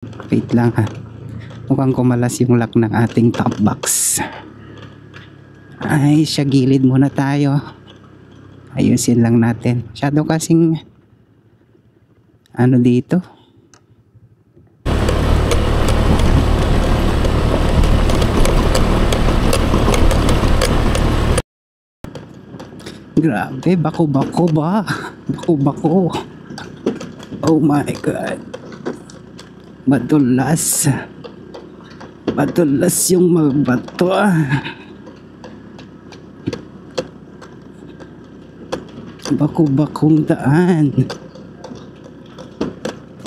Wait lang ha. Mukhang kumalas yung lock ng ating top box. Ay, siya gilid muna tayo. Ayusin lang natin. Masyado kasing ano dito. Grabe, bako-bako ba? Bako-bako. Oh my God. Madulas. Madulas yung mga bato Bako-bakong daan.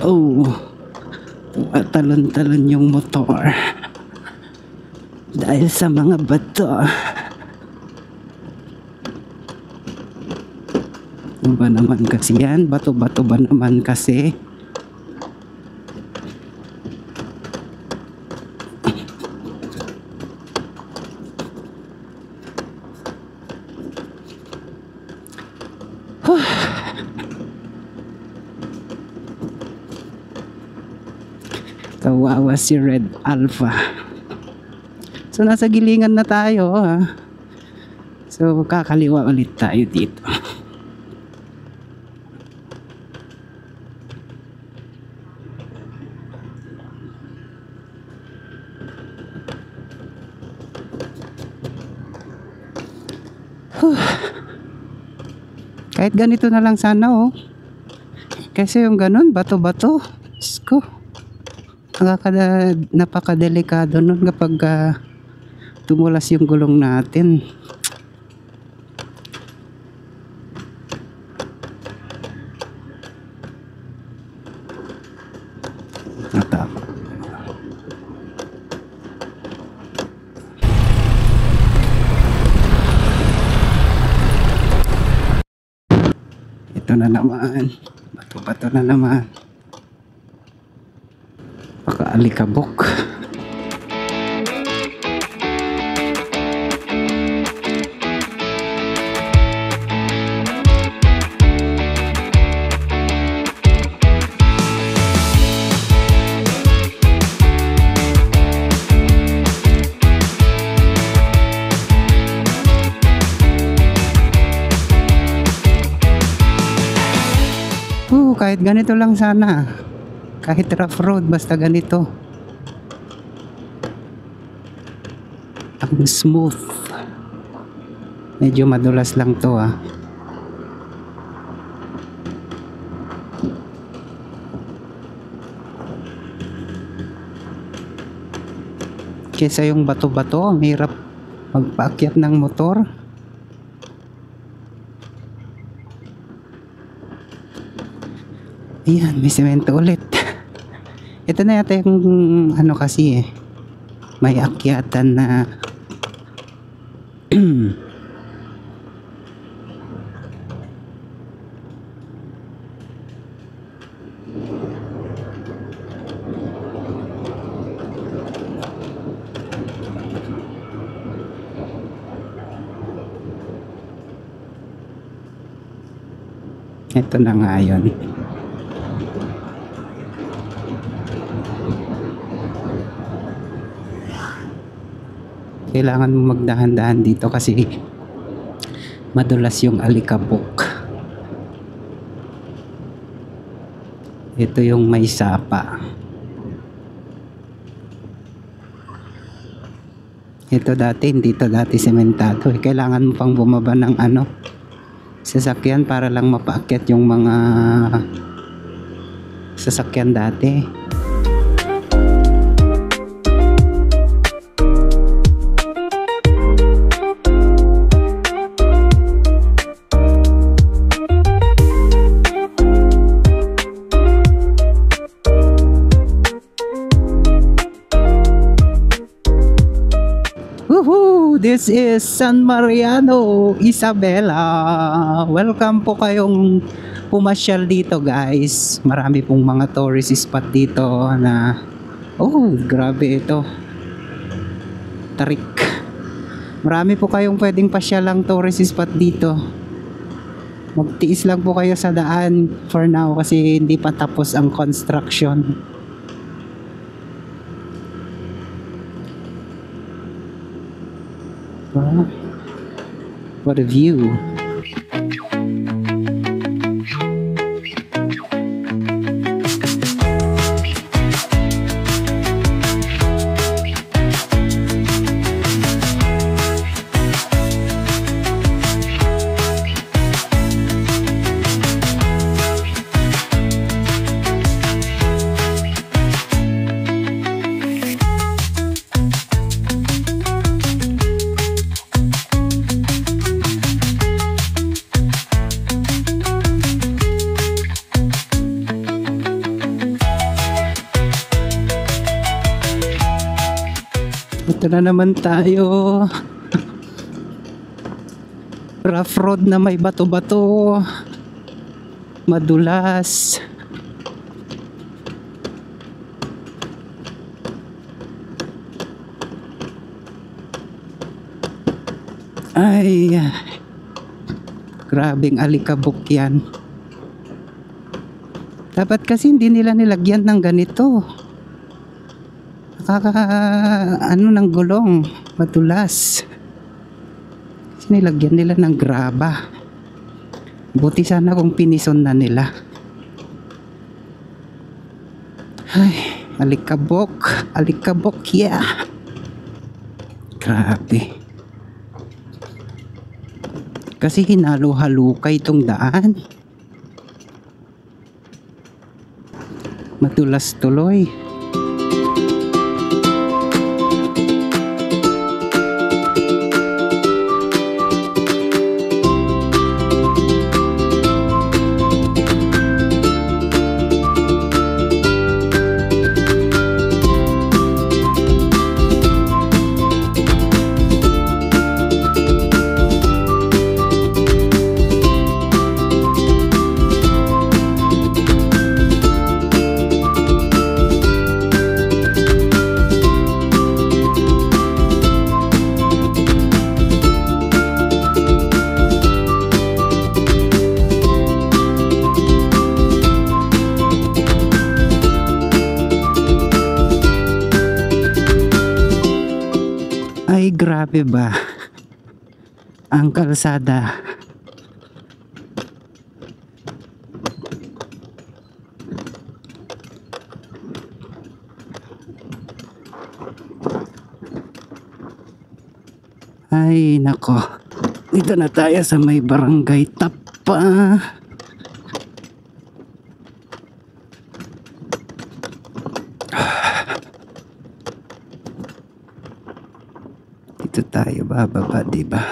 Oh. Talon-talon yung motor. Dahil sa mga bato. Ano ba naman kasi yan? Bato-bato ba naman kasi? Kawawa si Red Alpha. So nasa gilingan na tayo So kakaliwa ulit tayo dito. Kahit ganito na lang sana kasi yung ganun bato-bato napakadelikado nun kapag tumulas yung gulong natin. Ito na naman, bato-bato na naman. Paka-alikabok. Kahit ganito lang sana. Kahit rough road, basta ganito. Ang smooth. Medyo madulas lang to Kesa yung bato-bato, ang hirap magpaakyat ng motor. Ayan, may semento ulit. Ito na yata yung ano kasi may akyatan na ito na nga yun. Kailangan mo magdahan-dahan dito kasi madulas yung alikabok. Ito yung may sapa. Ito dati, hindi to dati sementado. Kailangan mo pang bumaba ng sasakyan para lang mapaakyat yung mga sasakyan dati. This is San Mariano, Isabela. Welcome po kayong pumasyal dito guys. Marami pong mga tourist spot dito na grabe ito. Tarik. Marami po kayong pwedeng pasyalang tourist spot dito. Magtiis lang po kayo sa daan for now kasi hindi pa tapos ang construction. Wow. What a view. Ito na naman tayo. Rough road na may bato-bato. Madulas. Ay, grabeng alikabok yan. Dapat kasi hindi nila nilagyan ng ganito. Ano ng gulong, madulas. Kasi nilagyan nila ng graba. Buti sana kung pinison na nila. Ay, alikabok, alikabok, yeah. Grabe. Kasi hinalo-halukay itong daan. Madulas tuloy. Ay, grabe ba ang kalsada. Ay, nako. Dito na tayo sa may barangay Tapa. Dito tayo bababa, diba?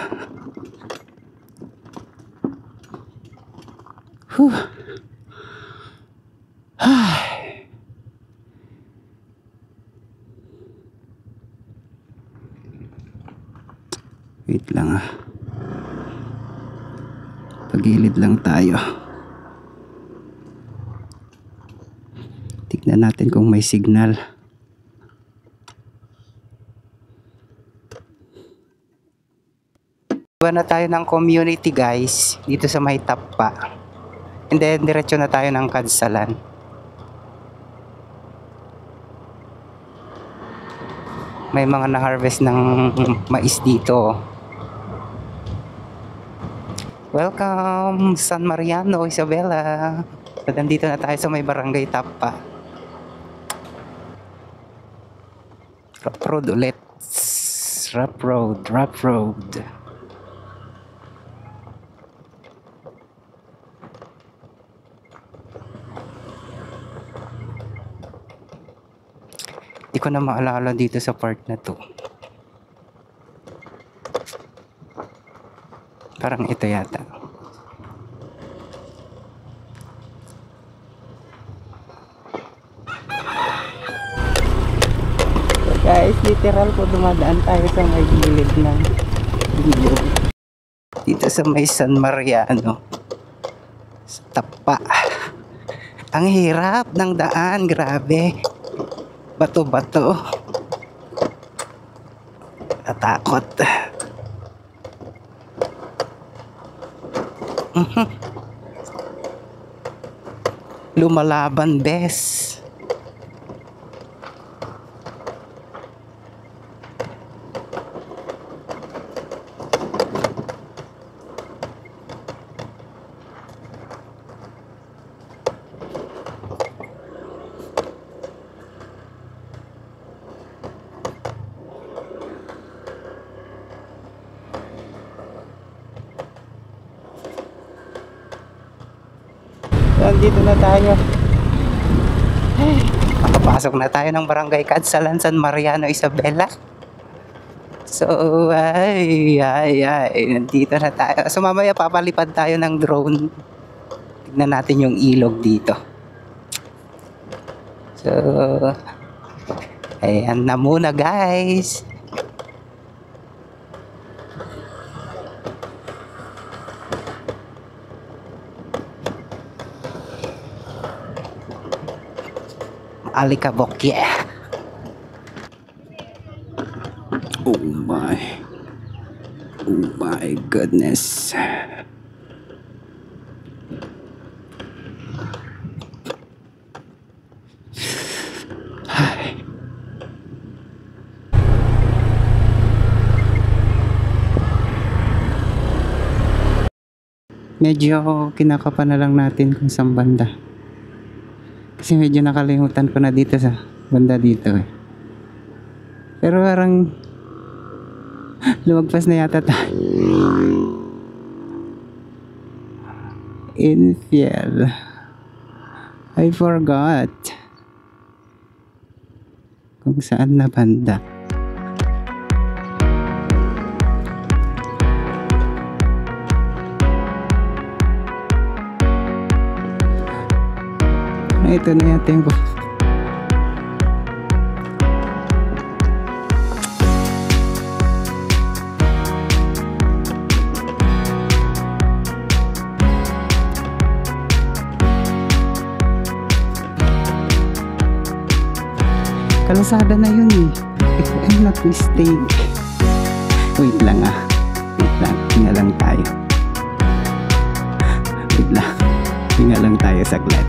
Ay. Wait lang ah. Pagilid lang tayo. Tignan natin kung may signal. Iba na tayo ng community guys, dito sa may Tapa. And then diretso na tayo ng Kadsalan. May mga na-harvest ng mais dito. Welcome San Mariano, Isabela. Nandito na tayo sa may barangay Tapa. Rough road ulit. Rough road, rough road. Di ko na maalala dito sa part na to. Parang ito yata. Guys, literal po dumadaan tayo sa may gilid ng ilog. Dito sa may San Mariano. Sa Tapa. Ang hirap ng daan, grabe. Bato-bato. Natakot. Lumalaban, bes. nandito na tayo. Makapasok na tayo ng Barangay Kadsalan, San Mariano, Isabela. So, nandito na tayo. So, mamaya papalipad tayo ng drone. Tignan natin yung ilog dito. So, ayan na muna, guys. Alikabok, yeah. Oh my goodness. Medyo kinakapan na lang natin kung saan banda. Kasi medyo nakalimutan ko na dito sa banda dito eh. Pero parang lumagpas na yata tayo. Infiel. I forgot kung saan na banda. Ito na yata yung kalasada na yun eh. If I'm not mistaken. Wait lang ah. Wait lang. Hinga lang tayo. Wait lang. Hinga lang tayo saglit.